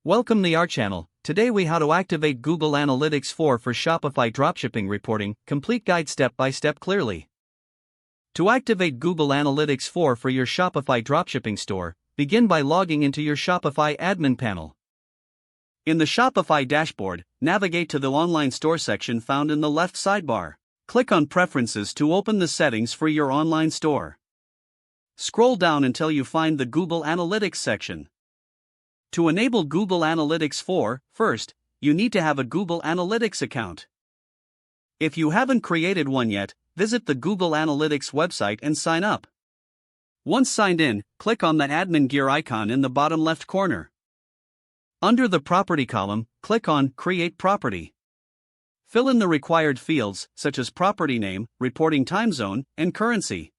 Welcome to our channel. Today we how to activate Google Analytics 4 for Shopify dropshipping reporting, complete guide step by step clearly. To activate Google Analytics 4 for your Shopify dropshipping store, begin by logging into your Shopify admin panel. In the Shopify dashboard, navigate to the online store section found in the left sidebar. Click on Preferences to open the settings for your online store. Scroll down until you find the Google Analytics section. To enable Google Analytics 4, first, you need to have a Google Analytics account. If you haven't created one yet, visit the Google Analytics website and sign up. Once signed in, click on the admin gear icon in the bottom left corner. Under the Property column, click on Create Property. Fill in the required fields, such as property name, reporting time zone, and currency.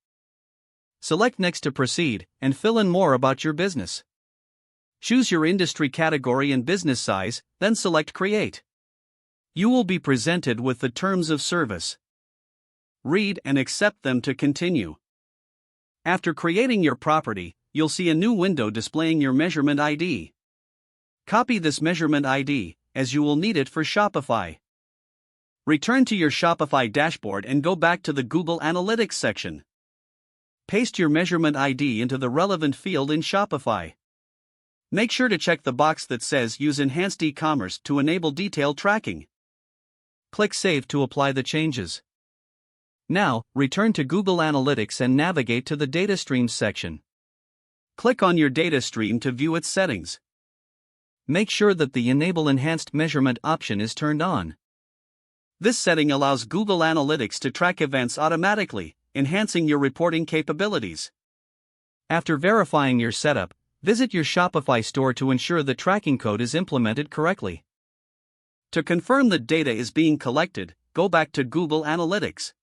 Select Next to proceed, and fill in more about your business. Choose your industry category and business size, then select Create. You will be presented with the terms of service. Read and accept them to continue. After creating your property, you'll see a new window displaying your measurement ID. Copy this measurement ID, as you will need it for Shopify. Return to your Shopify dashboard and go back to the Google Analytics section. Paste your measurement ID into the relevant field in Shopify. Make sure to check the box that says Use Enhanced E-commerce to enable detailed tracking. Click Save to apply the changes. Now, return to Google Analytics and navigate to the Data Streams section. Click on your data stream to view its settings. Make sure that the Enable Enhanced Measurement option is turned on. This setting allows Google Analytics to track events automatically, enhancing your reporting capabilities. After verifying your setup, visit your Shopify store to ensure the tracking code is implemented correctly. To confirm that data is being collected, go back to Google Analytics.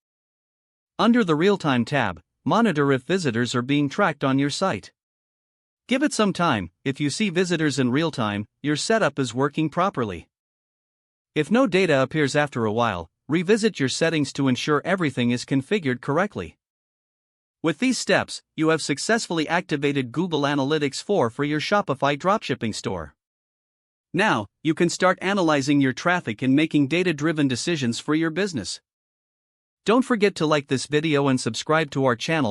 Under the Real-Time tab, monitor if visitors are being tracked on your site. Give it some time. If you see visitors in real time, your setup is working properly. If no data appears after a while, revisit your settings to ensure everything is configured correctly. With these steps, you have successfully activated Google Analytics 4 for your Shopify dropshipping store. Now, you can start analyzing your traffic and making data-driven decisions for your business. Don't forget to like this video and subscribe to our channel